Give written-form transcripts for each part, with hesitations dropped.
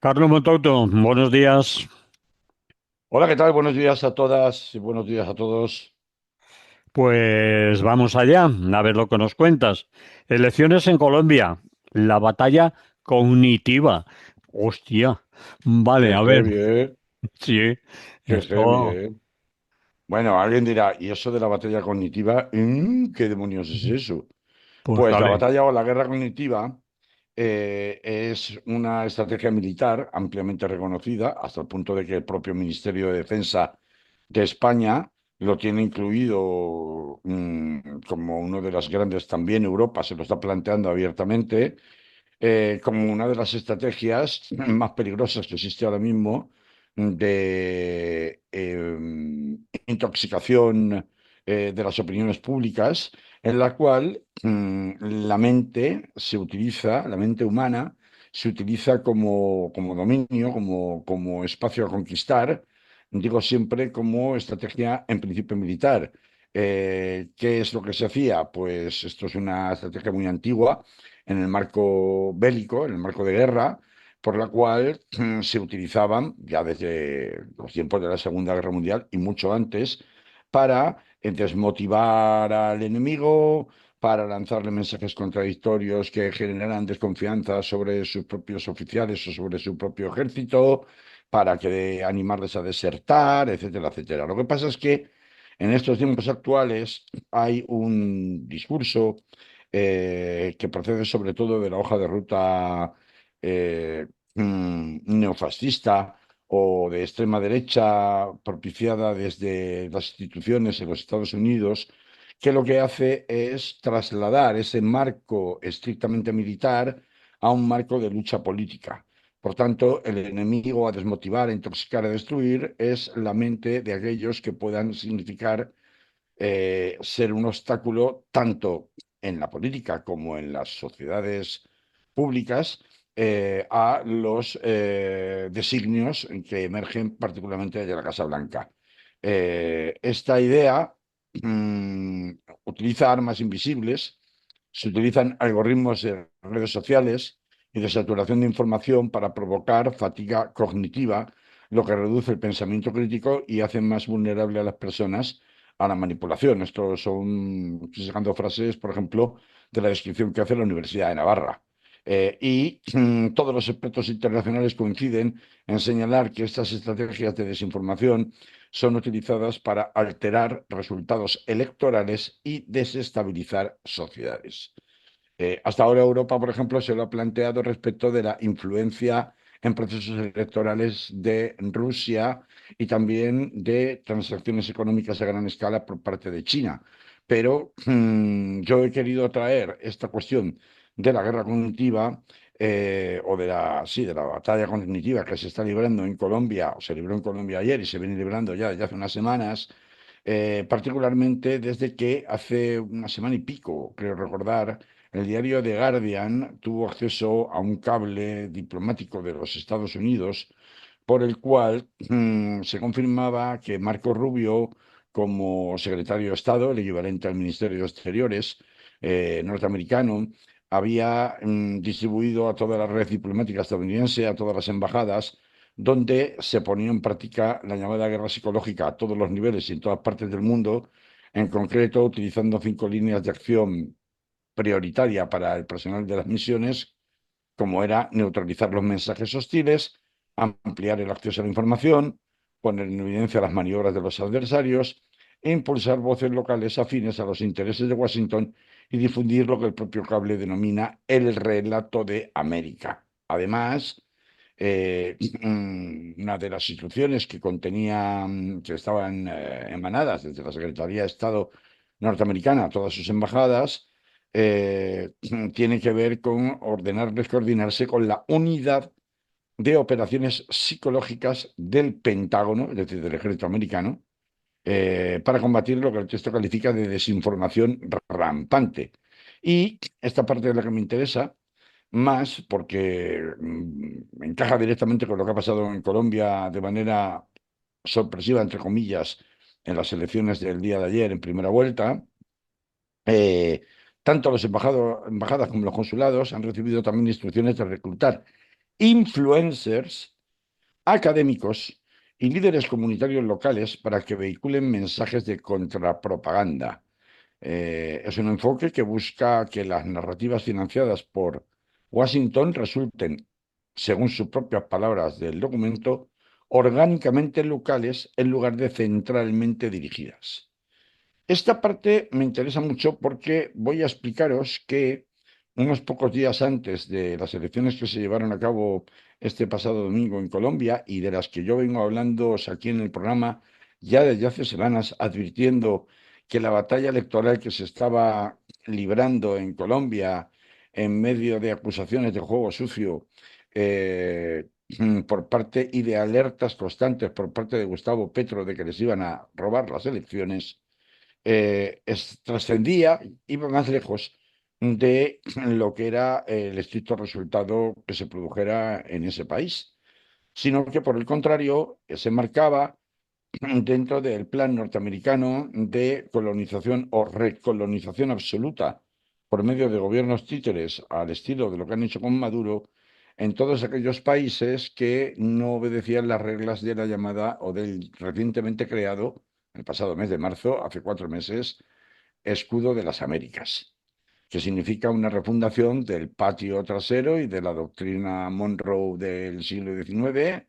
Carlos Montauto, buenos días. Hola, ¿qué tal? Buenos días a todas y buenos días a todos. Pues vamos allá, a ver lo que nos cuentas. Elecciones en Colombia, la batalla cognitiva. Hostia, vale, Qué a ver, heavy, ¿eh? sí, Qué heavy, esto, ¿eh? Bueno, alguien dirá, ¿y eso de la batalla cognitiva? ¿Qué demonios es eso? pues Pues a la ver, batalla o la guerra cognitiva es una estrategia militar ampliamente reconocida, hasta el punto de que el propio Ministerio de Defensa de España lo tiene incluido como uno de las grandes, también Europa se lo está planteando abiertamente como una de las estrategias más peligrosas que existe ahora mismo de intoxicación de las opiniones públicas, en la cual la mente se utiliza, la mente humana se utiliza como dominio, como espacio a conquistar, digo siempre como estrategia en principio militar. ¿Qué es lo que se hacía? Pues esto es una estrategia muy antigua en el marco bélico, en el marco de guerra, por la cual se utilizaban ya desde los tiempos de la Segunda Guerra Mundial y mucho antes para desmotivar al enemigo, para lanzarle mensajes contradictorios que generaran desconfianza sobre sus propios oficiales o sobre su propio ejército, para que animarles a desertar, etcétera, etcétera. Lo que pasa es que en estos tiempos actuales hay un discurso que procede sobre todo de la hoja de ruta eh, neofascista o de extrema derecha propiciada desde las instituciones en los Estados Unidos, que lo que hace es trasladar ese marco estrictamente militar a un marco de lucha política. Por tanto, el enemigo a desmotivar, a intoxicar, a destruir es la mente de aquellos que puedan significar ser un obstáculo tanto en la política como en las sociedades públicas a los designios que emergen particularmente de la Casa Blanca. Esta idea mm, utiliza armas invisibles, se utilizan algoritmos de redes sociales y de saturación de información para provocar fatiga cognitiva, lo que reduce el pensamiento crítico y hace más vulnerable a las personas a la manipulación. Esto son, estoy sacando frases, por ejemplo, de la descripción que hace la Universidad de Navarra. Todos los expertos internacionales coinciden en señalar que estas estrategias de desinformación son utilizadas para alterar resultados electorales y desestabilizar sociedades. Hasta ahora Europa, por ejemplo, se lo ha planteado respecto de la influencia en procesos electorales de Rusia y también de transacciones económicas a gran escala por parte de China. Pero yo he querido traer esta cuestión de la guerra cognitiva o de sí, de la batalla cognitiva que se está librando en Colombia, o se libró en Colombia ayer y se viene librando ya desde hace unas semanas, particularmente desde que hace una semana y pico, creo recordar, el diario The Guardian tuvo acceso a un cable diplomático de los Estados Unidos por el cual se confirmaba que Marco Rubio, como secretario de Estado, el equivalente al Ministerio de Exteriores norteamericano, había distribuido a toda la red diplomática estadounidense, a todas las embajadas, donde se ponía en práctica la llamada guerra psicológica a todos los niveles y en todas partes del mundo, en concreto utilizando 5 líneas de acción prioritaria para el personal de las misiones, como era neutralizar los mensajes hostiles, ampliar el acceso a la información, poner en evidencia las maniobras de los adversarios e impulsar voces locales afines a los intereses de Washington y difundir lo que el propio cable denomina el relato de América. Además, una de las instrucciones que contenían, que estaban emanadas desde la Secretaría de Estado norteamericana a todas sus embajadas, eh, tiene que ver con ordenarles coordinarse con la unidad de operaciones psicológicas del Pentágono, es decir, del ejército americano, para combatir lo que el texto califica de desinformación rampante. Y esta parte es la que me interesa más porque encaja directamente con lo que ha pasado en Colombia de manera sorpresiva, entre comillas, en las elecciones del día de ayer en primera vuelta. Tanto los embajadas como los consulados han recibido también instrucciones de reclutar influencers, académicos y líderes comunitarios locales para que vehiculen mensajes de contrapropaganda. Es un enfoque que busca que las narrativas financiadas por Washington resulten, según sus propias palabras del documento, orgánicamente locales en lugar de centralmente dirigidas. Esta parte me interesa mucho porque voy a explicaros que unos pocos días antes de las elecciones que se llevaron a cabo este pasado domingo en Colombia y de las que yo vengo hablando aquí en el programa ya desde hace semanas, advirtiendo que la batalla electoral que se estaba librando en Colombia en medio de acusaciones de juego sucio por parte y de alertas constantes por parte de Gustavo Petro de que les iban a robar las elecciones, trascendía, iba más lejos de lo que era el estricto resultado que se produjera en ese país, sino que por el contrario se marcaba dentro del plan norteamericano de colonización o recolonización absoluta por medio de gobiernos títeres al estilo de lo que han hecho con Maduro en todos aquellos países que no obedecían las reglas de la llamada o del recientemente creado, el pasado mes de marzo, hace 4 meses, Escudo de las Américas, que significa una refundación del patio trasero y de la doctrina Monroe del siglo XIX,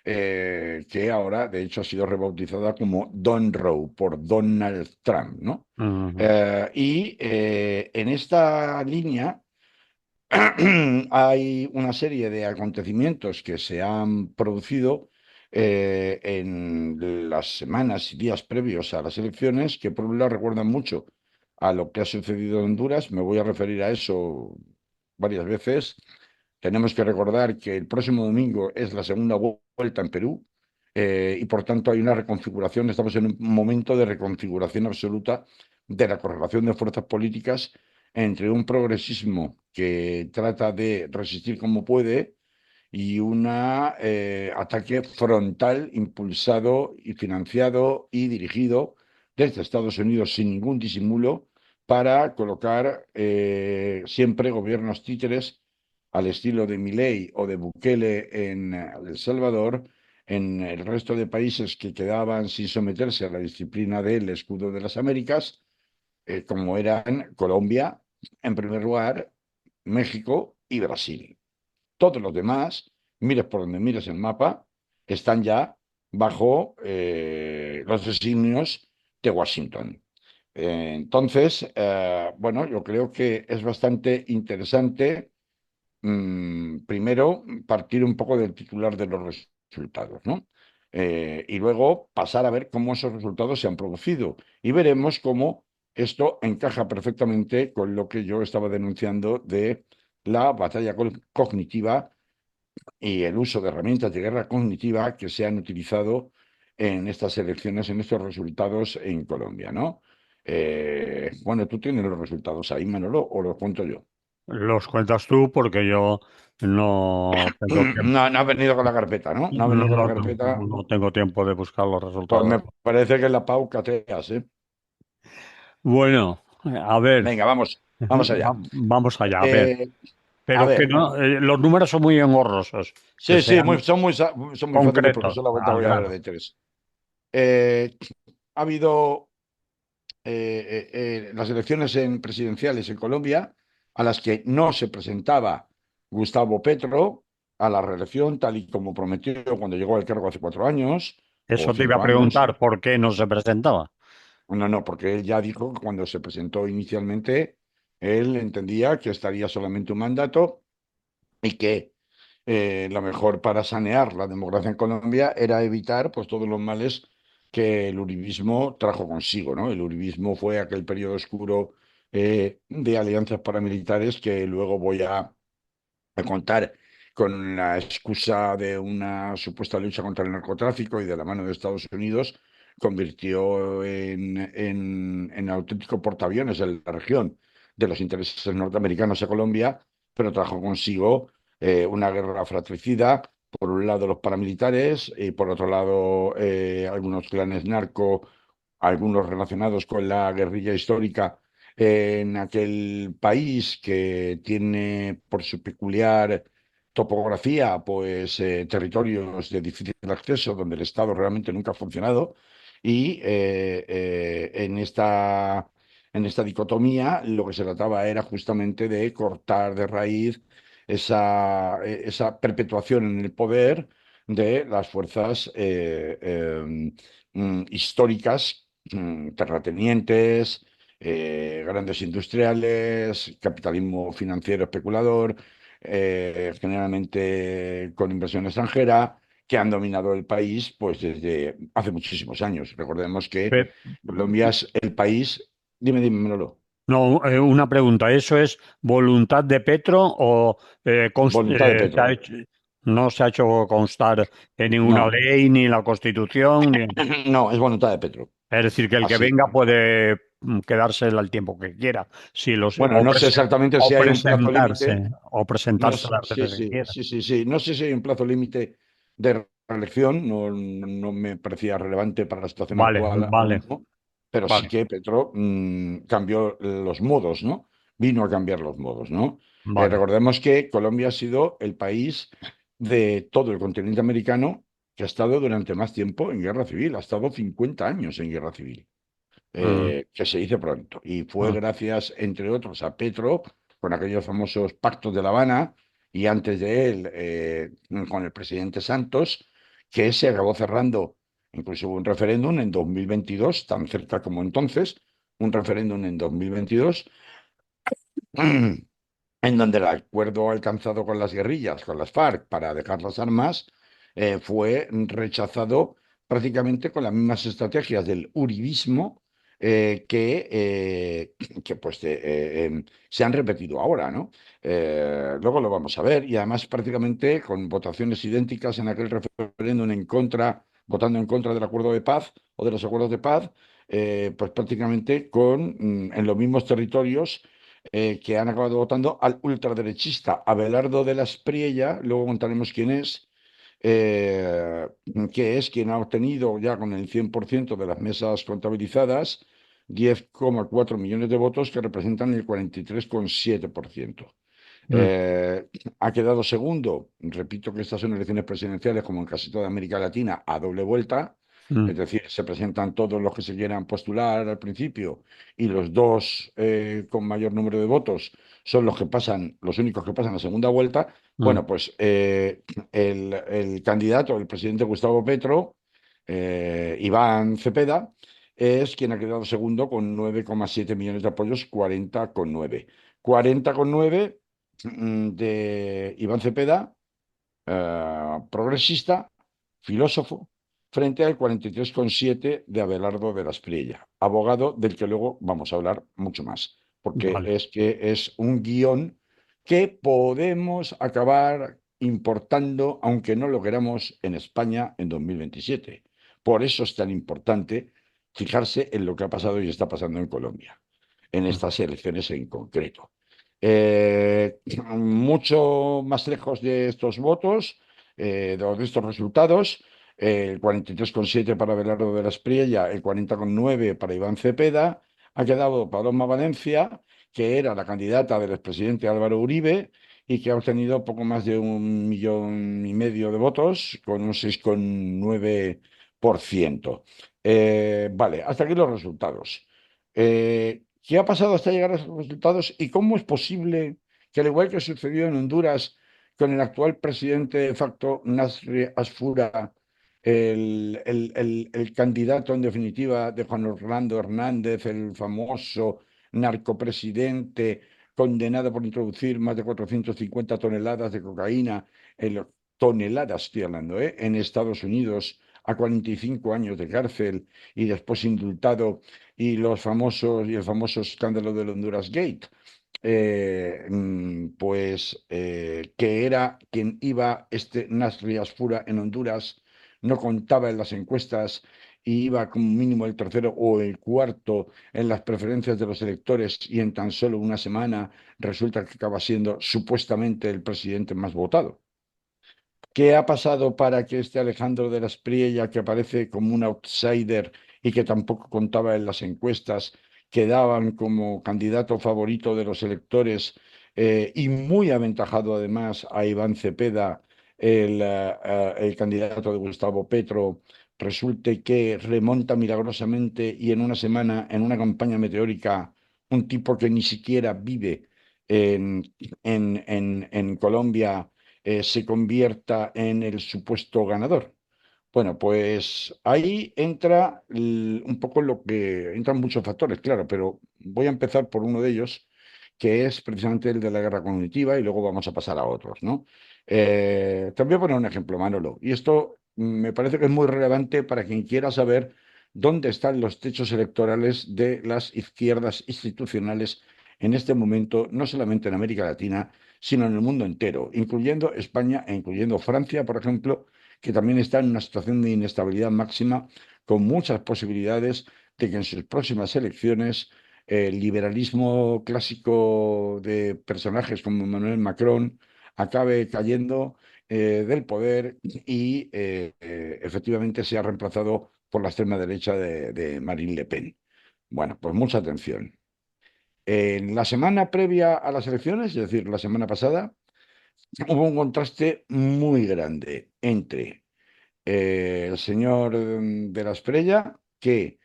que ahora, de hecho, ha sido rebautizada como Don Roe por Donald Trump, ¿no? Ujú. En esta línea hay una serie de acontecimientos que se han producido en las semanas y días previos a las elecciones que por un lado recuerdan mucho a lo que ha sucedido en Honduras. Me voy a referir a eso varias veces. Tenemos que recordar que el próximo domingo es la segunda vuelta en Perú, y por tanto hay una reconfiguración, estamos en un momento de reconfiguración absoluta de la correlación de fuerzas políticas entre un progresismo que trata de resistir como puede y un ataque frontal impulsado y financiado y dirigido desde Estados Unidos sin ningún disimulo para colocar siempre gobiernos títeres al estilo de Milei o de Bukele en El Salvador, en el resto de países que quedaban sin someterse a la disciplina del escudo de las Américas, como eran Colombia, en primer lugar, México y Brasil. Todos los demás, mires por donde mires el mapa, están ya bajo los designios de Washington. Entonces, bueno, yo creo que es bastante interesante, primero partir un poco del titular de los resultados, ¿no? Y luego pasar a ver cómo esos resultados se han producido y veremos cómo esto encaja perfectamente con lo que yo estaba denunciando de la batalla cognitiva y el uso de herramientas de guerra cognitiva que se han utilizado en estas elecciones, en estos resultados en Colombia, ¿no? Bueno, tú tienes los resultados ahí, Manolo, o los cuento yo. Los cuentas tú porque yo no tengo tiempo, No, no has venido con la carpeta, ¿no? No has no, venido con la no, carpeta. no tengo tiempo de buscar los Pues me resultados. parece que la Pau cateas, ¿eh? Bueno, a ver, Venga, vamos allá. vamos allá, a ver. Eh, a Pero que ver, no, los números son muy engorrosos, que sí, sí, sean son muy fáciles porque concretos, solamente al voy a hablar grano. de tres. Eh, ha habido las elecciones presidenciales en Colombia, a las que no se presentaba Gustavo Petro a la reelección, tal y como prometió cuando llegó al cargo hace 4 años o Eso te iba a 5 años. preguntar, ¿por qué no se presentaba? No, no, porque él ya dijo que cuando se presentó inicialmente, él entendía que estaría solamente un mandato y que lo mejor para sanear la democracia en Colombia era evitar pues todos los males que el uribismo trajo consigo, ¿no? El uribismo fue aquel periodo oscuro de alianzas paramilitares que luego voy a contar con la excusa de una supuesta lucha contra el narcotráfico y de la mano de Estados Unidos, convirtió en auténtico portaaviones en la región de los intereses norteamericanos a Colombia, pero trajo consigo una guerra fratricida. Por un lado los paramilitares y por otro lado algunos clanes narco, algunos relacionados con la guerrilla histórica en aquel país que tiene por su peculiar topografía, pues territorios de difícil acceso donde el Estado realmente nunca ha funcionado y en esta dicotomía lo que se trataba era justamente de cortar de raíz esa perpetuación en el poder de las fuerzas históricas, terratenientes, grandes industriales, capitalismo financiero especulador, generalmente con inversión extranjera, que han dominado el país pues desde hace muchísimos años. Recordemos que Pe- Colombia es el país. Dime, Manolo. No, una pregunta. ¿Eso es voluntad de Petro o Voluntad de Petro. no se ha hecho constar en ninguna No, ley ni en la Constitución? no, es voluntad de Petro. Es decir, que el que Así. venga puede quedarse al tiempo que quiera, si los, Bueno, no sé exactamente si hay un plazo límite. o No, presentarse las sí, veces que sí, quiera. sí, sí, sí. No sé si hay un plazo límite de reelección, no me parecía relevante para la situación Vale, actual ahora vale, mismo, pero sí vale, que Petro cambió los modos, ¿no? Vino a cambiar los modos, ¿no? vale. Recordemos que Colombia ha sido el país de todo el continente americano que ha estado durante más tiempo en guerra civil, ha estado 50 años en guerra civil, Mm, que se dice pronto. Y fue mm, gracias, entre otros, a Petro, con aquellos famosos pactos de La Habana, y antes de él, con el presidente Santos, que se acabó cerrando. Incluso hubo un referéndum en 2022, tan cerca como entonces, un referéndum en 2022, en donde el acuerdo alcanzado con las guerrillas, con las FARC, para dejar las armas, fue rechazado prácticamente con las mismas estrategias del uribismo que pues, se han repetido ahora, ¿no? Luego lo vamos a ver y además prácticamente con votaciones idénticas en aquel referéndum en contra, votando en contra del acuerdo de paz o de los acuerdos de paz, pues prácticamente en los mismos territorios que han acabado votando al ultraderechista Abelardo de la Espriella, luego contaremos quién eh, que es quien ha obtenido ya con el 100% de las mesas contabilizadas 10,4 millones de votos que representan el 43,7%. mm, Eh, ha quedado segundo, repito que estas son elecciones presidenciales como en casi toda América Latina, a doble vuelta, mm, es decir, se presentan todos los que se quieran postular al principio y los dos con mayor número de votos son los que pasan, los únicos que pasan a segunda vuelta. mm. Bueno, pues el candidato, el presidente Gustavo Petro, Iván Cepeda, es quien ha quedado segundo con 9,7 millones de apoyos, 40,9. 40,9 de Iván Cepeda, progresista, filósofo, frente al 43,7 de Abelardo de la Espriella, abogado del que luego vamos a hablar mucho más, porque Vale. es que es un guión que podemos acabar importando, aunque no lo queramos, en España en 2027. Por eso es tan importante fijarse en lo que ha pasado y está pasando en Colombia, en Mm, estas elecciones en concreto. Mucho más lejos de estos votos, de estos resultados, el 43,7 para Abelardo de la Espriella, el 40,9 para Iván Cepeda, ha quedado Paloma Valencia, que era la candidata del expresidente Álvaro Uribe y que ha obtenido poco más de 1,5 millones de votos, con un 6,9%. Vale, hasta aquí los resultados. ¿Qué ha pasado hasta llegar a esos resultados y cómo es posible que, al igual que sucedió en Honduras con el actual presidente de facto, Nasri Asfura, el candidato en definitiva de Juan Orlando Hernández, el famoso narcopresidente condenado por introducir más de 450 toneladas de cocaína, toneladas estoy hablando, en Estados Unidos a 45 años de cárcel y después indultado y el famoso escándalo del Honduras Gate, que era quien iba, este Nasri Asfura en Honduras, no contaba en las encuestas y iba como mínimo el tercero o el cuarto en las preferencias de los electores y en tan solo una semana resulta que acaba siendo supuestamente el presidente más votado. ¿Qué ha pasado para que este Alejandro de la Espriella, que aparece como un outsider y que tampoco contaba en las encuestas, quedaban como candidato favorito de los electores, y muy aventajado además a Iván Cepeda, el candidato de Gustavo Petro, resulte que remonta milagrosamente y en una semana, en una campaña meteórica, un tipo que ni siquiera vive en, en Colombia, se convierta en el supuesto ganador. Bueno, pues ahí entra un poco lo que entran muchos factores, claro, pero voy a empezar por uno de ellos, que es precisamente el de la guerra cognitiva, y luego vamos a pasar a otros, ¿no? Te voy a poner un ejemplo, Manolo, y esto me parece que es muy relevante para quien quiera saber dónde están los techos electorales de las izquierdas institucionales en este momento, no solamente en América Latina, sino en el mundo entero, incluyendo España e incluyendo Francia, por ejemplo, que también está en una situación de inestabilidad máxima, con muchas posibilidades de que en sus próximas elecciones el liberalismo clásico de personajes como Emmanuel Macron acabe cayendo del poder y efectivamente sea reemplazado por la extrema derecha de Marine Le Pen. Bueno, pues mucha atención. En la semana previa a las elecciones, es decir, la semana pasada, hubo un contraste muy grande entre el señor de la Estrella, que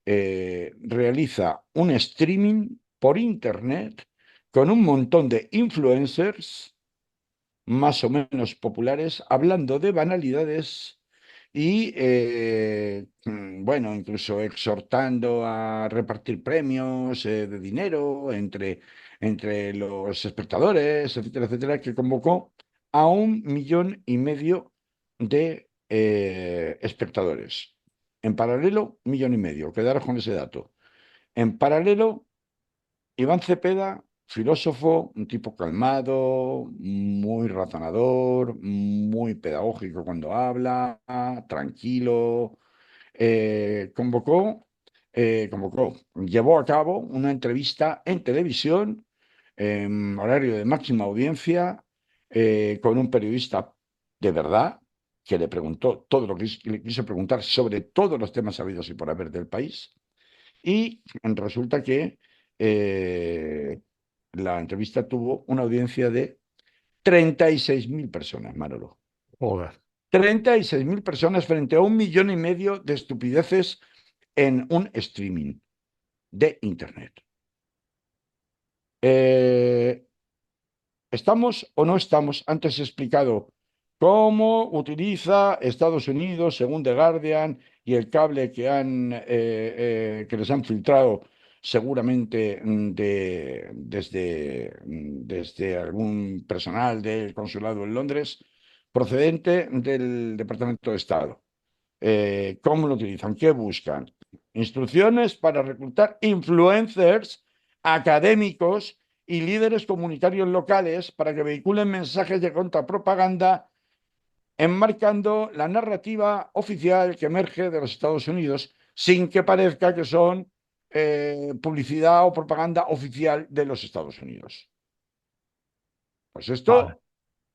realiza un streaming por internet con un montón de influencers más o menos populares hablando de banalidades y, bueno, incluso exhortando a repartir premios de dinero entre los espectadores, etcétera, etcétera, que convocó a 1,5 millones de espectadores. En paralelo, 1,5 millones. Quedaros con ese dato. En paralelo, Iván Cepeda, filósofo, un tipo calmado, muy razonador, muy pedagógico cuando habla, tranquilo, llevó a cabo una entrevista en televisión, en horario de máxima audiencia, con un periodista de verdad, que le preguntó todo lo que le quiso preguntar sobre todos los temas habidos y por haber del país. Y resulta que eh, la entrevista tuvo una audiencia de 36.000 personas, Manolo. Joder. 36.000 personas frente a 1,5 millones de estupideces en un streaming de Internet. Eh, ¿Estamos o no estamos? Antes he explicado cómo utiliza Estados Unidos, según The Guardian, y el cable que les han filtrado seguramente desde algún personal del consulado en Londres, procedente del Departamento de Estado. ¿Cómo lo utilizan? ¿Qué buscan? Instrucciones para reclutar influencers académicos y líderes comunitarios locales para que vehiculen mensajes de contrapropaganda enmarcando la narrativa oficial que emerge de los Estados Unidos sin que parezca que son publicidad o propaganda oficial de los Estados Unidos. Pues Vale. esto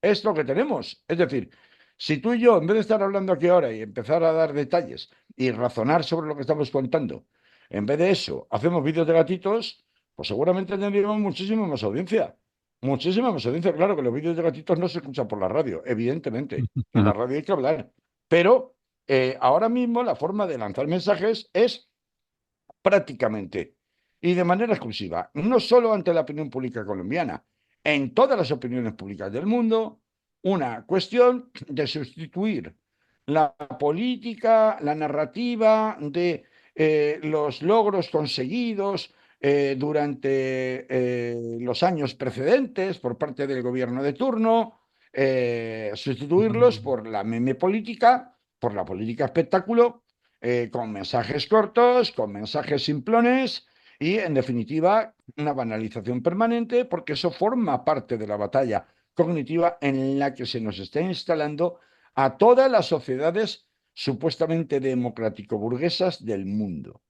es lo que tenemos. Es decir, si tú y yo, en vez de estar hablando aquí ahora y empezar a dar detalles y razonar sobre lo que estamos contando, en vez de eso, hacemos vídeos de gatitos, pues seguramente tendríamos muchísima más audiencia. Muchísima más audiencia. Claro que los vídeos de gatitos no se escuchan por la radio, evidentemente. En la radio hay que hablar. Pero ahora mismo la forma de lanzar mensajes es prácticamente y de manera exclusiva, no solo ante la opinión pública colombiana, en todas las opiniones públicas del mundo, una cuestión de sustituir la política, la narrativa de los logros conseguidos durante los años precedentes por parte del gobierno de turno, sustituirlos por la meme política, por la política espectáculo, con mensajes cortos, con mensajes simplones y, en definitiva, una banalización permanente, porque eso forma parte de la batalla cognitiva en la que se nos está instalando a todas las sociedades supuestamente democrático-burguesas del mundo.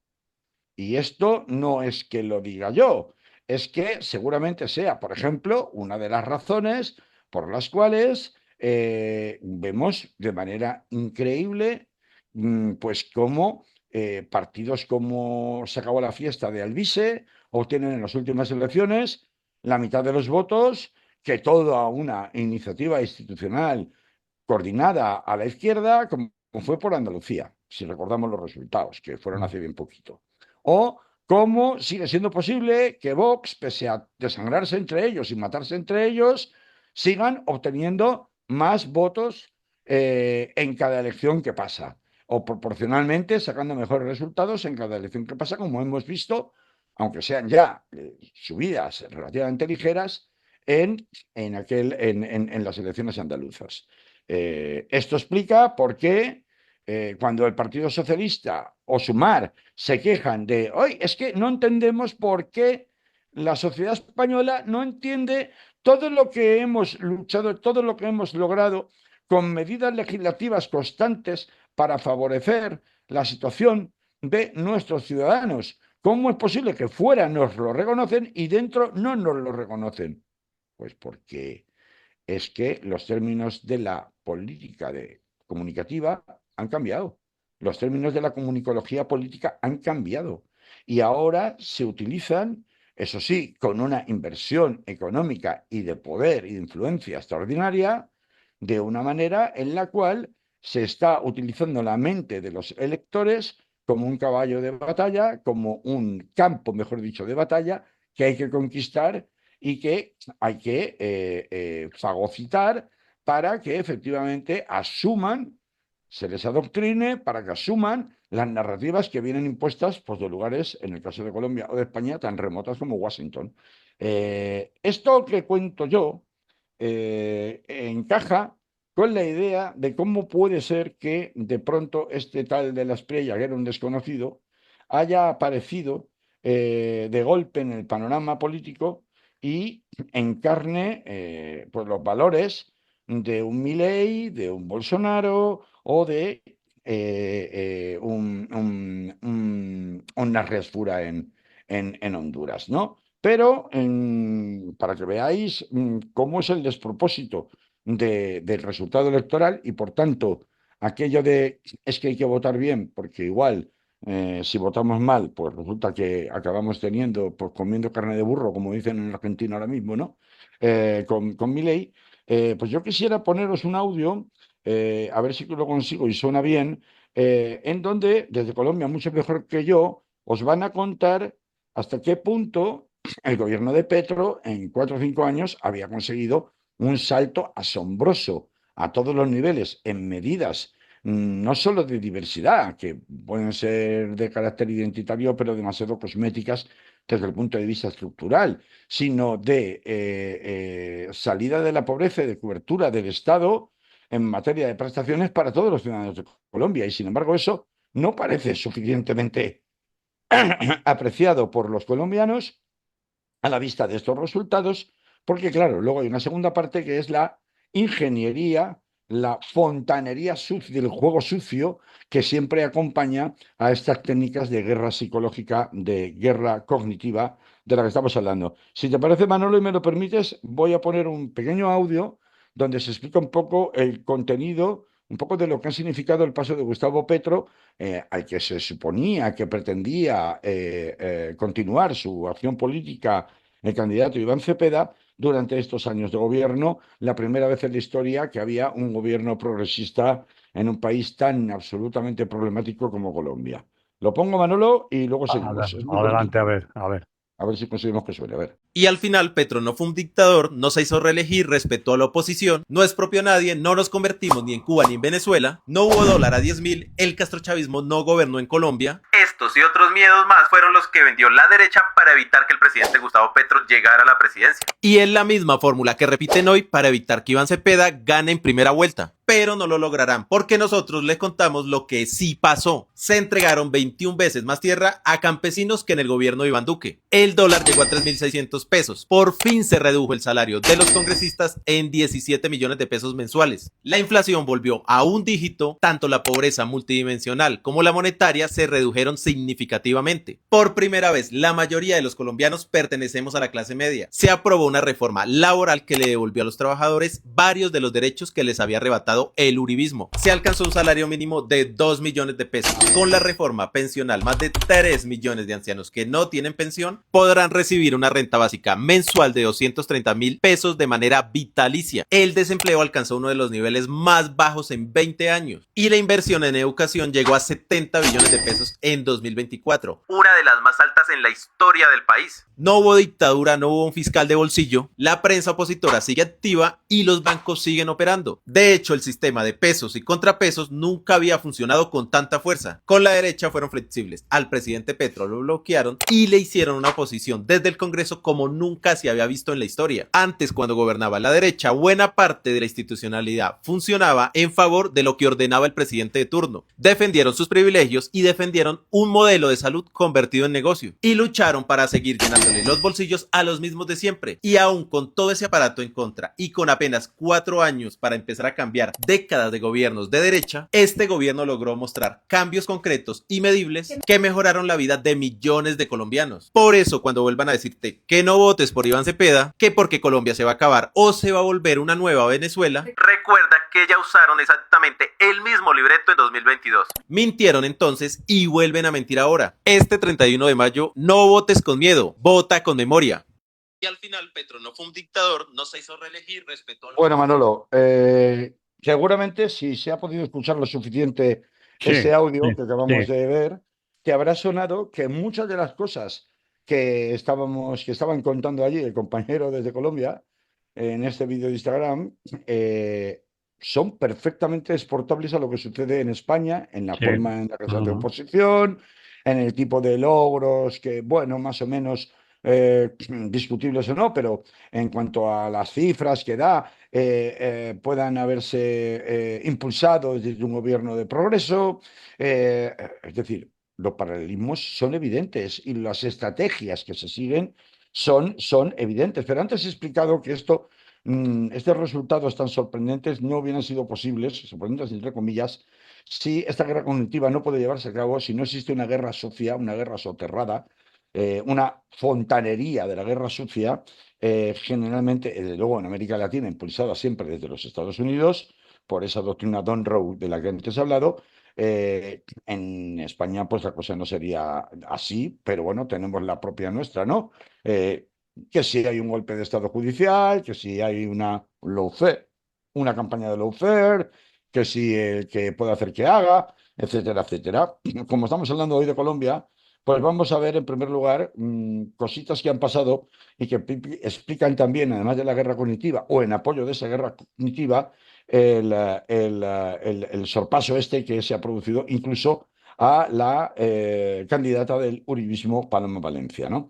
Y esto no es que lo diga yo, es que seguramente sea, por ejemplo, una de las razones por las cuales vemos de manera increíble, pues cómo partidos como Se acabó la fiesta de Alvise obtienen en las últimas elecciones la mitad de los votos que toda una iniciativa institucional coordinada a la izquierda, como fue por Andalucía, si recordamos los resultados, que fueron hace bien poquito. O cómo sigue siendo posible que Vox, pese a desangrarse entre ellos y matarse entre ellos, sigan obteniendo más votos en cada elección que pasa, o proporcionalmente sacando mejores resultados en cada elección que pasa, como hemos visto, aunque sean ya subidas relativamente ligeras en las elecciones andaluzas. Esto explica por qué cuando el Partido Socialista o Sumar se quejan de, hoy es que no entendemos por qué la sociedad española no entiende todo lo que hemos luchado, todo lo que hemos logrado con medidas legislativas constantes para favorecer la situación de nuestros ciudadanos. ¿Cómo es posible que fuera nos lo reconocen y dentro no nos lo reconocen? Pues porque es que los términos de la política comunicativa han cambiado. Los términos de la comunicología política han cambiado. Y ahora se utilizan, eso sí, con una inversión económica y de poder y de influencia extraordinaria, de una manera en la cual se está utilizando la mente de los electores como un caballo de batalla, como un campo, mejor dicho, de batalla que hay que conquistar y que hay que fagocitar para que efectivamente asuman, se les adoctrine para que asuman las narrativas que vienen impuestas pues, de lugares, en el caso de Colombia o de España, tan remotas como Washington. Esto que cuento yo encaja con la idea de cómo puede ser que de pronto este tal de la Espriella, que era un desconocido, haya aparecido de golpe en el panorama político y encarne pues los valores de un Milei, de un Bolsonaro o de un Narres Fura en Honduras, ¿no? Pero para que veáis cómo es el despropósito del resultado electoral y por tanto aquello de es que hay que votar bien porque igual si votamos mal pues resulta que acabamos teniendo pues comiendo carne de burro como dicen en Argentina ahora mismo, ¿no? Con mi ley, pues yo quisiera poneros un audio a ver si lo consigo y suena bien en donde desde Colombia mucho mejor que yo os van a contar hasta qué punto el gobierno de Petro en 4 o 5 años había conseguido un salto asombroso a todos los niveles en medidas no solo de diversidad, que pueden ser de carácter identitario, pero demasiado cosméticas desde el punto de vista estructural, sino de salida de la pobreza y de cobertura del Estado en materia de prestaciones para todos los ciudadanos de Colombia. Y sin embargo, eso no parece suficientemente apreciado por los colombianos a la vista de estos resultados, porque claro, luego hay una segunda parte que es la ingeniería, la fontanería sucia, del juego sucio que siempre acompaña a estas técnicas de guerra psicológica, de guerra cognitiva de la que estamos hablando. Si te parece, Manolo, y me lo permites, voy a poner un pequeño audio donde se explica un poco el contenido, un poco de lo que ha significado el paso de Gustavo Petro, al que se suponía que pretendía continuar su acción política el candidato Iván Cepeda durante estos años de gobierno, la primera vez en la historia que había un gobierno progresista en un país tan absolutamente problemático como Colombia. Lo pongo, Manolo, y luego seguimos. Es muy Adelante, cortito. a ver. A ver si conseguimos que suene. A ver. Y al final Petro no fue un dictador, no se hizo reelegir, respetó a la oposición, no expropió a nadie, no nos convertimos ni en Cuba ni en Venezuela, no hubo dólar a 10.000, el castrochavismo no gobernó en Colombia. Estos y otros miedos más fueron los que vendió la derecha para evitar que el presidente Gustavo Petro llegara a la presidencia. Y es la misma fórmula que repiten hoy para evitar que Iván Cepeda gane en primera vuelta. Pero no lo lograrán, porque nosotros les contamos lo que sí pasó. Se entregaron 21 veces más tierra a campesinos que en el gobierno de Iván Duque. El dólar llegó a 3.600 pesos. Por fin se redujo el salario de los congresistas en 17 millones de pesos mensuales. La inflación volvió a un dígito, tanto la pobreza multidimensional como la monetaria se redujeron significativamente. Por primera vez, la mayoría de los colombianos pertenecemos a la clase media. Se aprobó una reforma laboral que le devolvió a los trabajadores varios de los derechos que les había arrebatado implantado el uribismo. Se alcanzó un salario mínimo de 2 millones de pesos. Con la reforma pensional, más de 3 millones de ancianos que no tienen pensión podrán recibir una renta básica mensual de 230.000 pesos de manera vitalicia. El desempleo alcanzó uno de los niveles más bajos en 20 años y la inversión en educación llegó a 70 billones de pesos en 2024, una de las más altas en la historia del país. No hubo dictadura, no hubo un fiscal de bolsillo, la prensa opositora sigue activa y los bancos siguen operando. De hecho, el sistema de pesos y contrapesos nunca había funcionado con tanta fuerza. Con la derecha fueron flexibles, al presidente Petro lo bloquearon y le hicieron una oposición desde el Congreso como nunca se había visto en la historia. Antes, cuando gobernaba la derecha, buena parte de la institucionalidad funcionaba en favor de lo que ordenaba el presidente de turno. Defendieron sus privilegios y defendieron un modelo de salud convertido en negocio. Y lucharon para seguir llenándole los bolsillos a los mismos de siempre. Y aún con todo ese aparato en contra y con apenas 4 años para empezar a cambiar décadas de gobiernos de derecha, este gobierno logró mostrar cambios concretos y medibles que mejoraron la vida de millones de colombianos. Por eso, cuando vuelvan a decirte que no votes por Iván Cepeda, que porque Colombia se va a acabar o se va a volver una nueva Venezuela, recuerda que ya usaron exactamente el mismo libreto en 2022. Mintieron entonces y vuelven a mentir ahora. Este 31 de mayo, no votes con miedo, vota con memoria. Y al final Petro no fue un dictador, no se hizo reelegir, respetó a los... Bueno, Manolo, seguramente si se ha podido escuchar lo suficiente Sí, ese audio sí, que acabamos sí. de ver, te habrá sonado que muchas de las cosas que estaban contando allí el compañero desde Colombia en este vídeo de Instagram son perfectamente exportables a lo que sucede en España, en la Sí. forma en la que se hace Ujú. oposición, en el tipo de logros que, bueno, más o menos discutibles o no, pero en cuanto a las cifras que da, puedan haberse impulsado desde un gobierno de progreso. Es decir, los paralelismos son evidentes y las estrategias que se siguen son evidentes. Pero antes he explicado que estos resultados tan sorprendentes no hubieran sido posibles, sorprendentes entre comillas, si esta guerra cognitiva no puede llevarse a cabo, si no existe una guerra sucia, una guerra soterrada, una fontanería de la guerra sucia, generalmente, desde luego en América Latina, impulsada siempre desde los Estados Unidos, por esa doctrina Don Rowe de la que antes he hablado. En España, pues la cosa no sería así, pero bueno, tenemos la propia nuestra, ¿no? Que si hay un golpe de Estado judicial, que si hay una lawfare, una campaña de lawfare, que si el que puede hacer que haga, etcétera, etcétera. Como estamos hablando hoy de Colombia, pues vamos a ver en primer lugar cositas que han pasado y que explican también, además de la guerra cognitiva o en apoyo de esa guerra cognitiva, el sorpaso este que se ha producido incluso a la candidata del uribismo, Paloma Valencia, ¿no?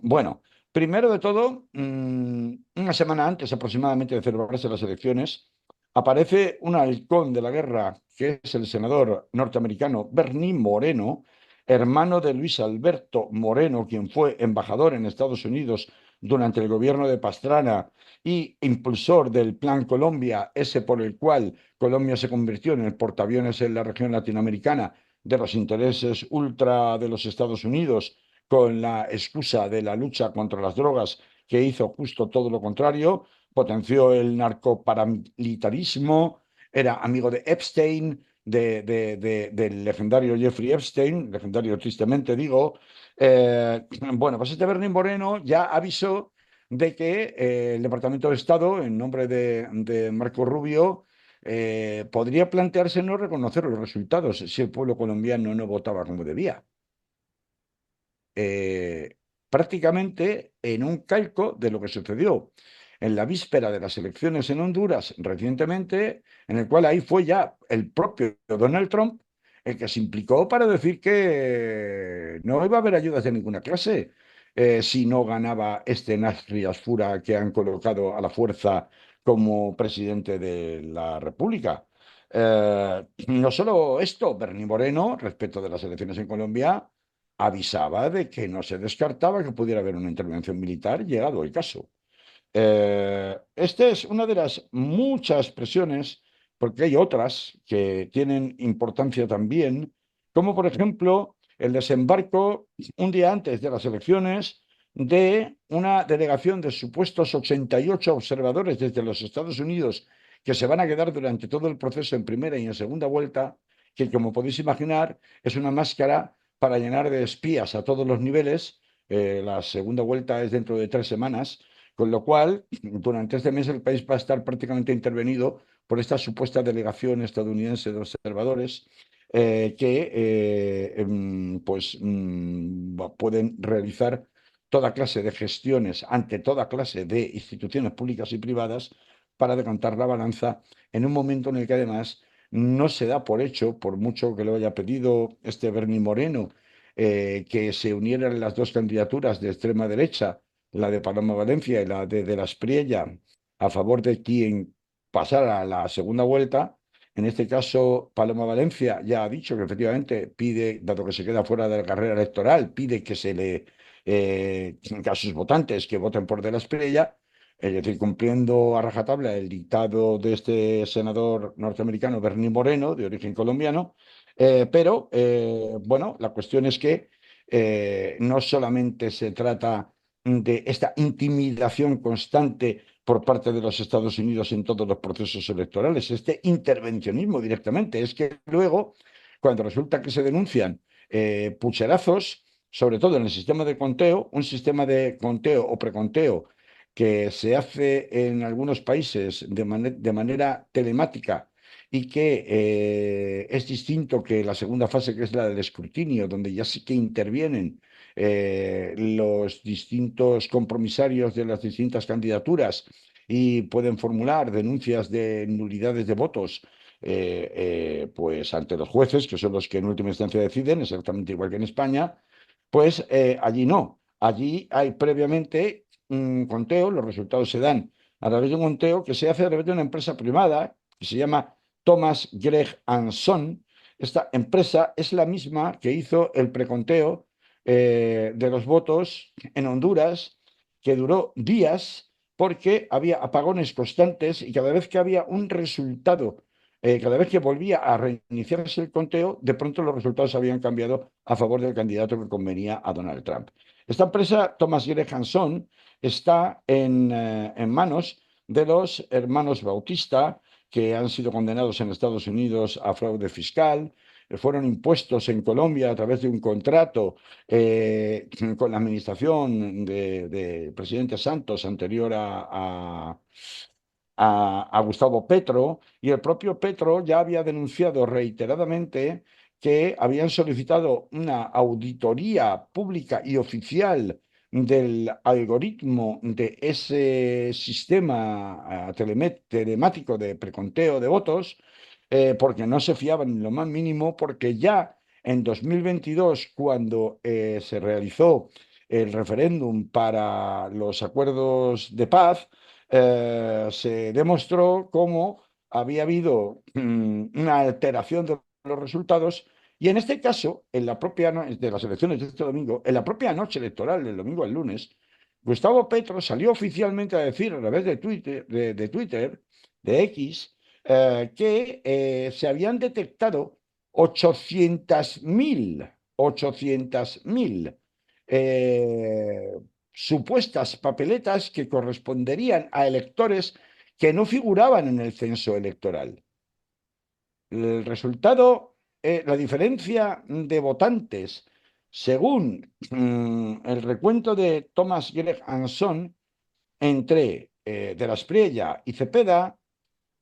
Bueno, primero de todo, una semana antes aproximadamente de celebrarse las elecciones, aparece un halcón de la guerra, que es el senador norteamericano Bernie Moreno, hermano de Luis Alberto Moreno, quien fue embajador en Estados Unidos durante el gobierno de Pastrana y impulsor del Plan Colombia, ese por el cual Colombia se convirtió en el portaaviones en la región latinoamericana de los intereses ultra de los Estados Unidos, con la excusa de la lucha contra las drogas, que hizo justo todo lo contrario, potenció el narcoparamilitarismo, era amigo de Epstein, del legendario Jeffrey Epstein, legendario tristemente digo. Bueno, pues este Bernie Moreno ya avisó de que el Departamento de Estado, en nombre de Marco Rubio, podría plantearse no reconocer los resultados si el pueblo colombiano no votaba como debía. Prácticamente en un calco de lo que sucedió en la víspera de las elecciones en Honduras recientemente, en el cual ahí fue ya el propio Donald Trump el que se implicó para decir que no iba a haber ayudas de ninguna clase si no ganaba este Nasri Asfura que han colocado a la fuerza como presidente de la República. No solo esto, Bernie Moreno, respecto de las elecciones en Colombia, avisaba de que no se descartaba que pudiera haber una intervención militar llegado el caso. Esta es una de las muchas presiones, porque hay otras que tienen importancia también, como por ejemplo el desembarco un día antes de las elecciones de una delegación de supuestos 88 observadores desde los Estados Unidos que se van a quedar durante todo el proceso en primera y en segunda vuelta, que como podéis imaginar es una máscara para llenar de espías a todos los niveles. La segunda vuelta es dentro de 3 semanas, con lo cual durante este mes el país va a estar prácticamente intervenido por esta supuesta delegación estadounidense de observadores que pueden realizar toda clase de gestiones ante toda clase de instituciones públicas y privadas para decantar la balanza en un momento en el que además no se da por hecho, por mucho que lo haya pedido este Bernie Moreno, que se unieran las dos candidaturas de extrema derecha, la de Paloma Valencia y la de la Espriella, a favor de quien pasara a la segunda vuelta. En este caso, Paloma Valencia ya ha dicho que efectivamente pide, dado que se queda fuera de la carrera electoral, pide que se le a sus votantes que voten por De la Espriella, es decir, cumpliendo a rajatabla el dictado de este senador norteamericano Bernie Moreno, de origen colombiano. Pero bueno, la cuestión es que no solamente se trata de esta intimidación constante por parte de los Estados Unidos en todos los procesos electorales, este intervencionismo directamente, es que luego, cuando resulta que se denuncian pucherazos, sobre todo en el sistema de conteo, un sistema de conteo o preconteo que se hace en algunos países de manera telemática y que es distinto que la segunda fase, que es la del escrutinio, donde ya sí que intervienen los distintos compromisarios de las distintas candidaturas y pueden formular denuncias de nulidades de votos pues ante los jueces, que son los que en última instancia deciden, exactamente igual que en España. Pues allí no. Allí hay previamente un conteo, los resultados se dan a través de un conteo que se hace a través de una empresa privada que se llama Thomas Gregg and Son. Esta empresa es la misma que hizo el preconteo de los votos en Honduras, que duró días porque había apagones constantes y cada vez que había un resultado, cada vez que volvía a reiniciarse el conteo, de pronto los resultados habían cambiado a favor del candidato que convenía a Donald Trump. Esta empresa, Thomas Gregg and Son, está en manos de los hermanos Bautista, que han sido condenados en Estados Unidos a fraude fiscal, fueron impuestos en Colombia a través de un contrato con la administración de presidente Santos anterior a Gustavo Petro, y el propio Petro ya había denunciado reiteradamente que habían solicitado una auditoría pública y oficial del algoritmo de ese sistema telemático de preconteo de votos, porque no se fiaban en lo más mínimo, porque ya en 2022, cuando se realizó el referéndum para los acuerdos de paz, se demostró cómo había habido una alteración de los resultados. Y en este caso, en la propia de las elecciones de este domingo, en la propia noche electoral del domingo al lunes, Gustavo Petro salió oficialmente a decir a través de Twitter, de X, que se habían detectado 800.000 supuestas papeletas que corresponderían a electores que no figuraban en el censo electoral. El resultado, la diferencia de votantes, según el recuento de Thomas Gregg and Son, entre De la Espriella y Cepeda,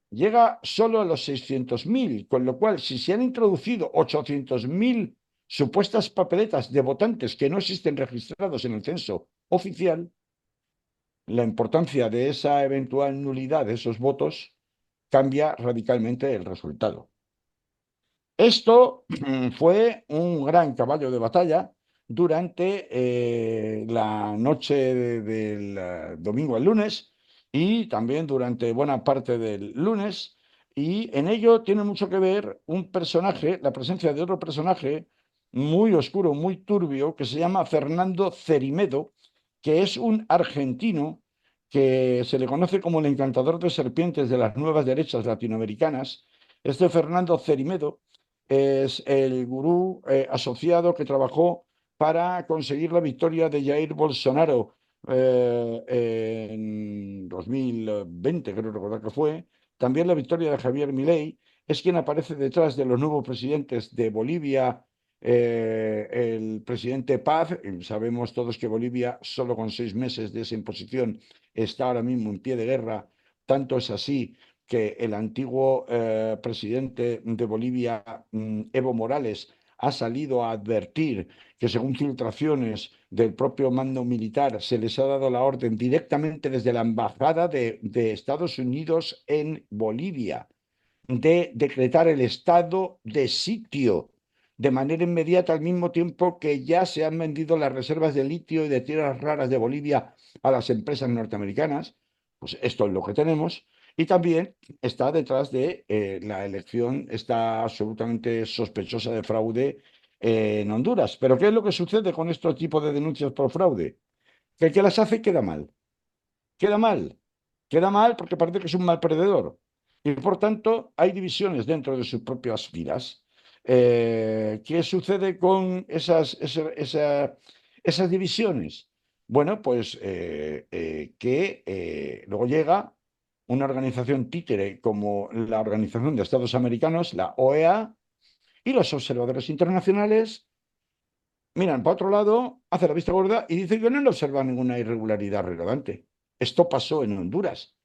llega solo a los 600.000, con lo cual, si se han introducido 800.000 supuestas papeletas de votantes que no existen registrados en el censo oficial, la importancia de esa eventual nulidad de esos votos cambia radicalmente el resultado. Esto fue un gran caballo de batalla durante la noche del domingo al lunes y también durante buena parte del lunes. Y en ello tiene mucho que ver un personaje, la presencia de otro personaje muy oscuro, muy turbio, que se llama Fernando Cerimedo, que es un argentino que se le conoce como el encantador de serpientes de las nuevas derechas latinoamericanas. Este Fernando Cerimedo es el gurú asociado que trabajó para conseguir la victoria de Jair Bolsonaro en 2020, creo recordar que fue, también la victoria de Javier Milei, es quien aparece detrás de los nuevos presidentes de Bolivia, el presidente Paz. Sabemos todos que Bolivia, solo con 6 meses de esa imposición, está ahora mismo en pie de guerra. Tanto es así que el antiguo presidente de Bolivia, Evo Morales, ha salido a advertir que, según filtraciones del propio mando militar, se les ha dado la orden directamente desde la embajada de Estados Unidos en Bolivia de decretar el estado de sitio de manera inmediata, al mismo tiempo que ya se han vendido las reservas de litio y de tierras raras de Bolivia a las empresas norteamericanas. Pues esto es lo que tenemos. Y también está detrás de la elección, está absolutamente sospechosa de fraude en Honduras. Pero ¿qué es lo que sucede con este tipo de denuncias por fraude? Que el que las hace queda mal. Queda mal. Queda mal porque parece que es un mal perdedor. Y por tanto, hay divisiones dentro de sus propias filas. ¿Qué sucede con esas divisiones? Bueno, pues que luego llega una organización títere como la Organización de Estados Americanos, la OEA, y los observadores internacionales miran para otro lado, hacen la vista gorda y dicen que no han observado ninguna irregularidad relevante. Esto pasó en Honduras,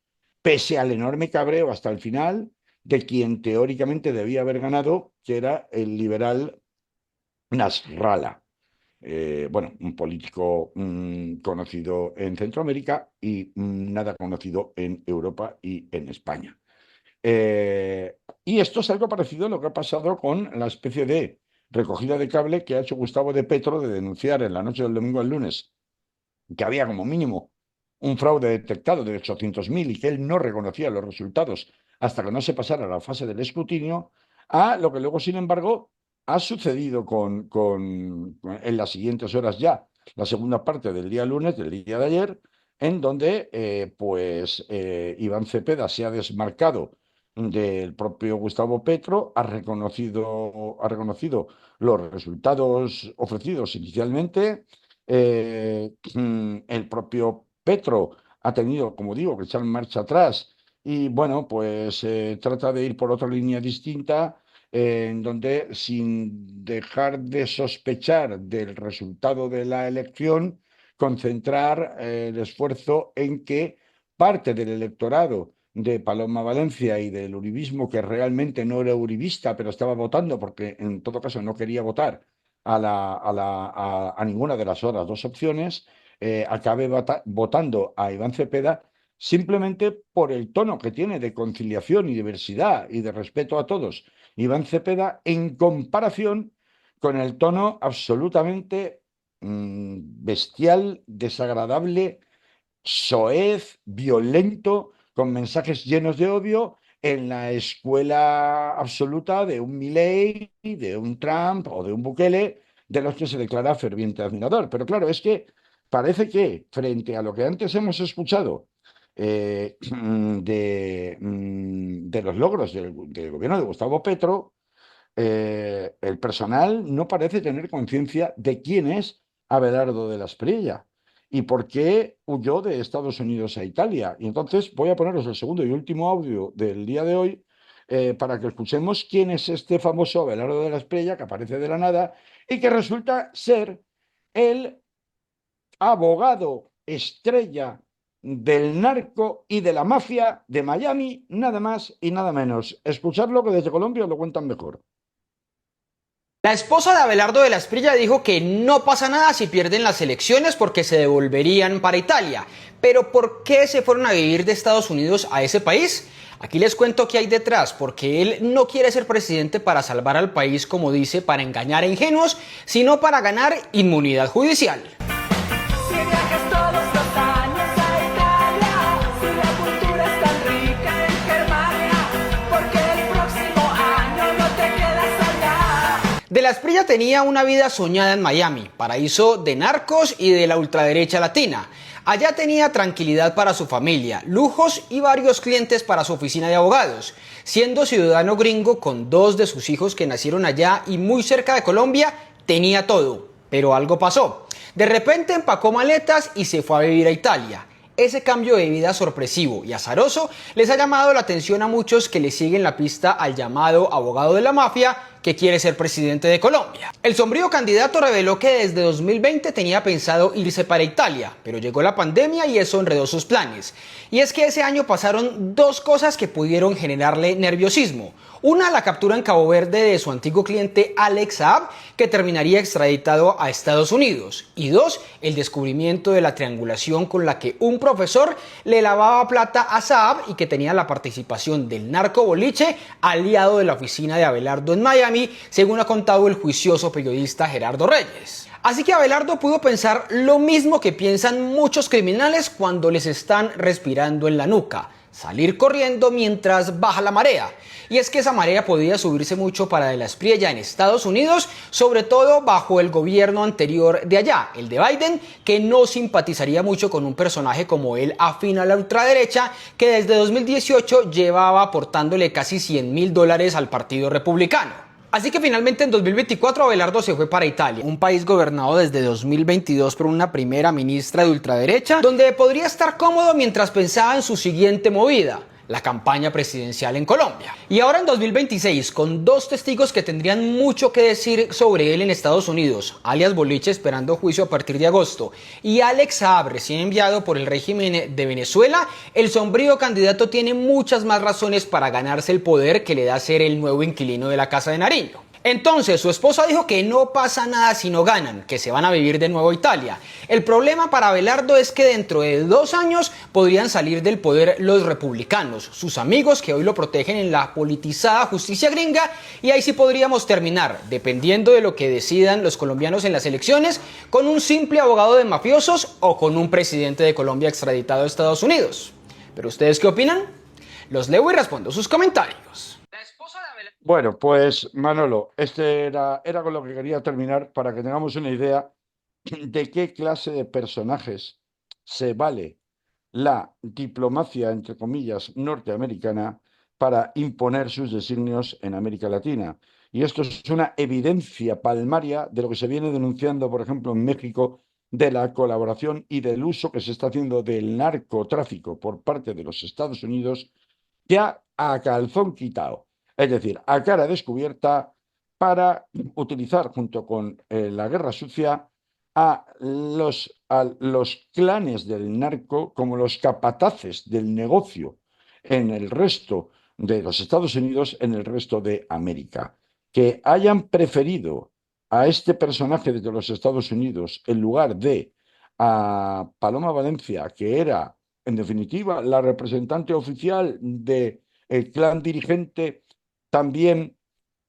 pese al enorme cabreo hasta el final de quien teóricamente debía haber ganado, que era el liberal Nasrallah. Bueno, un político conocido en Centroamérica y nada conocido en Europa y en España. Y esto es algo parecido a lo que ha pasado con la especie de recogida de cable que ha hecho Gustavo de Petro de denunciar en la noche del domingo al lunes que había como mínimo un fraude detectado de 800.000 y que él no reconocía los resultados hasta que no se pasara a la fase del escrutinio, a lo que luego, sin embargo, ha sucedido en las siguientes horas ya, la segunda parte del día lunes, del día de ayer, en donde Iván Cepeda se ha desmarcado del propio Gustavo Petro, ha reconocido los resultados ofrecidos inicialmente. El propio Petro ha tenido, como digo, que echar marcha atrás y, bueno, pues trata de ir por otra línea distinta, en donde, sin dejar de sospechar del resultado de la elección, concentrar el esfuerzo en que parte del electorado de Paloma Valencia y del uribismo, que realmente no era uribista, pero estaba votando porque en todo caso no quería votar a ninguna de las otras dos opciones, acabe votando a Iván Cepeda simplemente por el tono que tiene de conciliación y diversidad y de respeto a todos. Iván Cepeda, en comparación con el tono absolutamente bestial, desagradable, soez, violento, con mensajes llenos de odio en la escuela absoluta de un Milei, de un Trump o de un Bukele, de los que se declara ferviente admirador. Pero claro, es que parece que frente a lo que antes hemos escuchado de los logros del gobierno de Gustavo Petro, el personal no parece tener conciencia de quién es Abelardo de la Espriella y por qué huyó de Estados Unidos a Italia. Y entonces voy a poneros el segundo y último audio del día de hoy para que escuchemos quién es este famoso Abelardo de la Espriella que aparece de la nada y que resulta ser el abogado estrella del narco y de la mafia de Miami, nada más y nada menos. Escuchadlo, que desde Colombia lo cuentan mejor. La esposa de Abelardo de la Espriella dijo que no pasa nada si pierden las elecciones porque se devolverían para Italia. Pero ¿por qué se fueron a vivir de Estados Unidos a ese país? Aquí les cuento qué hay detrás, porque él no quiere ser presidente para salvar al país, como dice, para engañar a ingenuos, sino para ganar inmunidad judicial. Si viajas todos los años a Italia, si la cultura es tan rica en Germania, porque el próximo año no te quedas allá. De la Espriella tenía una vida soñada en Miami, paraíso de narcos y de la ultraderecha latina. Allá tenía tranquilidad para su familia, lujos y varios clientes para su oficina de abogados. Siendo ciudadano gringo con 2 de sus hijos que nacieron allá y muy cerca de Colombia, tenía todo. Pero algo pasó. De repente empacó maletas y se fue a vivir a Italia. Ese cambio de vida sorpresivo y azaroso les ha llamado la atención a muchos que le siguen la pista al llamado abogado de la mafia que quiere ser presidente de Colombia. El sombrío candidato reveló que desde 2020 tenía pensado irse para Italia, pero llegó la pandemia y eso enredó sus planes. Y es que ese año pasaron dos cosas que pudieron generarle nerviosismo. Una, la captura en Cabo Verde de su antiguo cliente Alex Saab, que terminaría extraditado a Estados Unidos. Y dos, el descubrimiento de la triangulación con la que un profesor le lavaba plata a Saab y que tenía la participación del narco boliche aliado de la oficina de Abelardo en Miami, según ha contado el juicioso periodista Gerardo Reyes. Así que Abelardo pudo pensar lo mismo que piensan muchos criminales cuando les están respirando en la nuca: salir corriendo mientras baja la marea. Y es que esa marea podía subirse mucho para De la Espriella en Estados Unidos, sobre todo bajo el gobierno anterior de allá, el de Biden, que no simpatizaría mucho con un personaje como él afín a la ultraderecha, que desde 2018 llevaba aportándole casi $100.000 al Partido Republicano. Así que finalmente en 2024 Abelardo se fue para Italia, un país gobernado desde 2022 por una primera ministra de ultraderecha, donde podría estar cómodo mientras pensaba en su siguiente movida: la campaña presidencial en Colombia. Y ahora en 2026, con dos testigos que tendrían mucho que decir sobre él en Estados Unidos, alias Boliche esperando juicio a partir de agosto, y Alex Saab, recién enviado por el régimen de Venezuela, el sombrío candidato tiene muchas más razones para ganarse el poder que le da ser el nuevo inquilino de la Casa de Nariño. Entonces, su esposa dijo que no pasa nada si no ganan, que se van a vivir de nuevo a Italia. El problema para Abelardo es que dentro de 2 años podrían salir del poder los republicanos, sus amigos que hoy lo protegen en la politizada justicia gringa, y ahí sí podríamos terminar, dependiendo de lo que decidan los colombianos en las elecciones, con un simple abogado de mafiosos o con un presidente de Colombia extraditado a Estados Unidos. ¿Pero ustedes qué opinan? Los leo y respondo sus comentarios. Bueno, pues Manolo, era con lo que quería terminar para que tengamos una idea de qué clase de personajes se vale la diplomacia, entre comillas, norteamericana para imponer sus designios en América Latina. Y esto es una evidencia palmaria de lo que se viene denunciando, por ejemplo, en México, de la colaboración y del uso que se está haciendo del narcotráfico por parte de los Estados Unidos, ya a calzón quitado. Es decir, a cara descubierta, para utilizar junto con la guerra sucia a los clanes del narco como los capataces del negocio en el resto de los Estados Unidos, en el resto de América. Que hayan preferido a este personaje de los Estados Unidos en lugar de a Paloma Valencia, que era, en definitiva, la representante oficial del clan dirigente también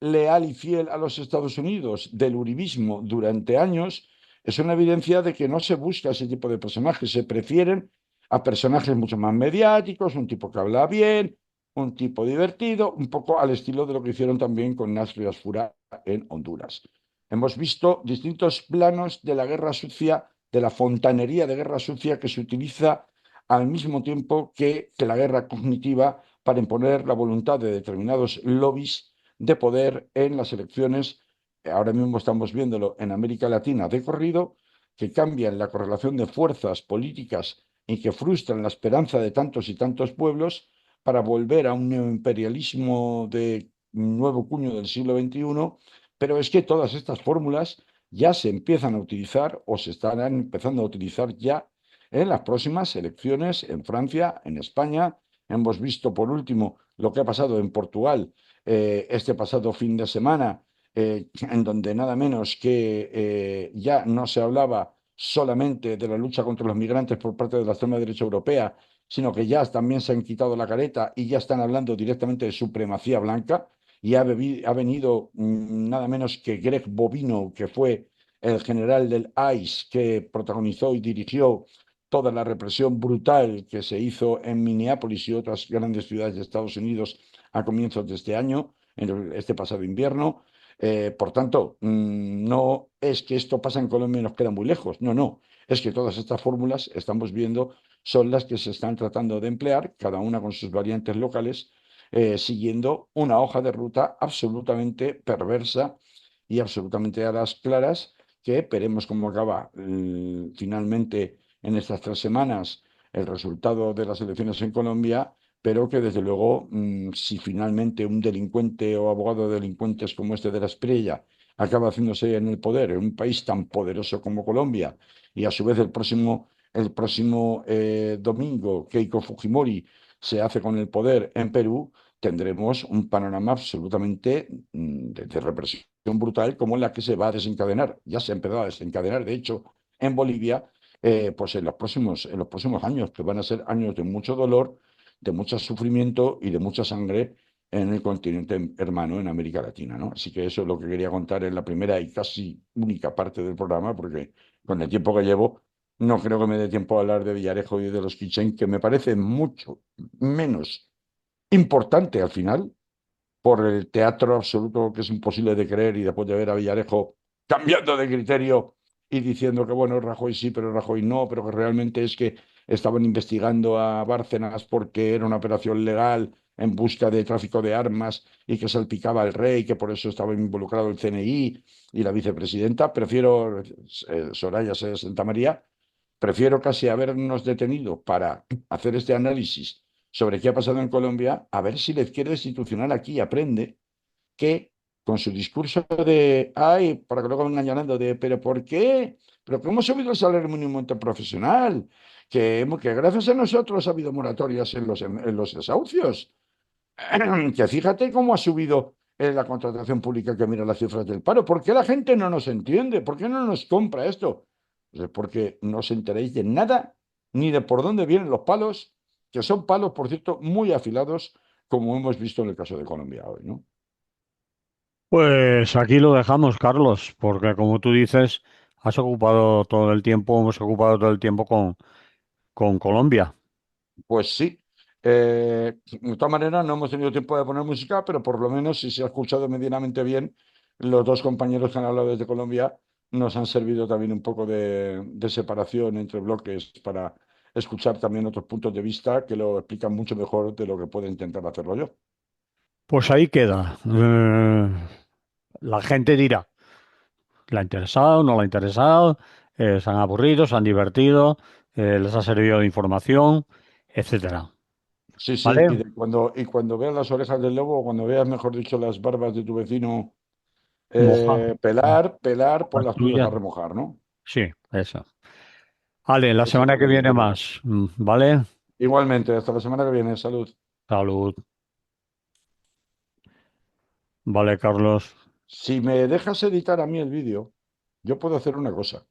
leal y fiel a los Estados Unidos del uribismo durante años, es una evidencia de que no se busca ese tipo de personajes, se prefieren a personajes mucho más mediáticos, un tipo que habla bien, un tipo divertido, un poco al estilo de lo que hicieron también con Nasri Asfura en Honduras. Hemos visto distintos planos de la guerra sucia, de la fontanería de guerra sucia que se utiliza al mismo tiempo que la guerra cognitiva para imponer la voluntad de determinados lobbies de poder en las elecciones. Ahora mismo estamos viéndolo en América Latina de corrido, que cambian la correlación de fuerzas políticas y que frustran la esperanza de tantos y tantos pueblos para volver a un neoimperialismo de nuevo cuño del siglo XXI. Pero es que todas estas fórmulas ya se empiezan a utilizar o se estarán empezando a utilizar ya en las próximas elecciones en Francia, en España. Hemos visto, por último, lo que ha pasado en Portugal este pasado fin de semana, en donde nada menos que ya no se hablaba solamente de la lucha contra los migrantes por parte de la extrema derecha europea, sino que ya también se han quitado la careta y ya están hablando directamente de supremacía blanca. Y ha venido nada menos que Greg Bovino, que fue el general del ICE, que protagonizó y dirigió toda la represión brutal que se hizo en Minneapolis y otras grandes ciudades de Estados Unidos a comienzos de este año, en este pasado invierno. Por tanto, no es que esto pasa en Colombia y nos queda muy lejos, no, es que todas estas fórmulas, estamos viendo, son las que se están tratando de emplear, cada una con sus variantes locales, siguiendo una hoja de ruta absolutamente perversa y absolutamente a las claras, que veremos cómo acaba finalmente en estas 3 semanas el resultado de las elecciones en Colombia, pero que desde luego, si finalmente un delincuente o abogado de delincuentes como este de la Espriella acaba haciéndose en el poder en un país tan poderoso como Colombia, y a su vez el próximo domingo Keiko Fujimori se hace con el poder en Perú, tendremos un panorama absolutamente de represión brutal como la que se va a desencadenar. Ya se ha empezado a desencadenar, de hecho, en Bolivia, pues en los próximos años, que van a ser años de mucho dolor, de mucho sufrimiento y de mucha sangre en el continente hermano, en América Latina, ¿no? Así que eso es lo que quería contar en la primera y casi única parte del programa, porque con el tiempo que llevo, no creo que me dé tiempo a hablar de Villarejo y de los Kitchen, que me parece mucho menos importante al final, por el teatro absoluto que es imposible de creer, y después de ver a Villarejo cambiando de criterio y diciendo que, bueno, Rajoy sí, pero Rajoy no, pero que realmente es que estaban investigando a Bárcenas porque era una operación legal en busca de tráfico de armas y que salpicaba al rey, que por eso estaba involucrado el CNI y la vicepresidenta. Prefiero, Soraya Sáenz de Santa María, prefiero casi habernos detenido para hacer este análisis sobre qué ha pasado en Colombia, a ver si la izquierda institucional aquí aprende que con su discurso de, ay, para que luego vengan llamando de, pero ¿por qué? ¿Pero cómo ha subido el salario mínimo interprofesional? Que gracias a nosotros ha habido moratorias en los desahucios. Que fíjate cómo ha subido la contratación pública, que mira las cifras del paro. ¿Por qué la gente no nos entiende? ¿Por qué no nos compra esto? Pues es porque no os enteréis de nada, ni de por dónde vienen los palos, que son palos, por cierto, muy afilados, como hemos visto en el caso de Colombia hoy, ¿no? Pues aquí lo dejamos, Carlos, porque como tú dices, has ocupado todo el tiempo, hemos ocupado todo el tiempo con Colombia. Pues sí. De todas maneras, no hemos tenido tiempo de poner música, pero por lo menos, si se ha escuchado medianamente bien, los dos compañeros que han hablado desde Colombia nos han servido también un poco de separación entre bloques para escuchar también otros puntos de vista que lo explican mucho mejor de lo que puedo intentar hacerlo yo. Pues ahí queda. La gente dirá, ¿le ha interesado, no le ha interesado? ¿Se han aburrido, se han divertido? ¿Les ha servido de información? Etcétera. Sí, sí, ¿Vale? y cuando veas las orejas del lobo, o cuando veas, mejor dicho, las barbas de tu vecino Mojar. pelar, pues Las las tuyas a tuyas. remojar, ¿no? Sí, eso. Vale, la Eso es semana lo que que viene digo yo. más. ¿Vale? Igualmente, hasta la semana que viene. Salud. Salud. Vale, Carlos. Si me dejas editar a mí el vídeo, yo puedo hacer una cosa.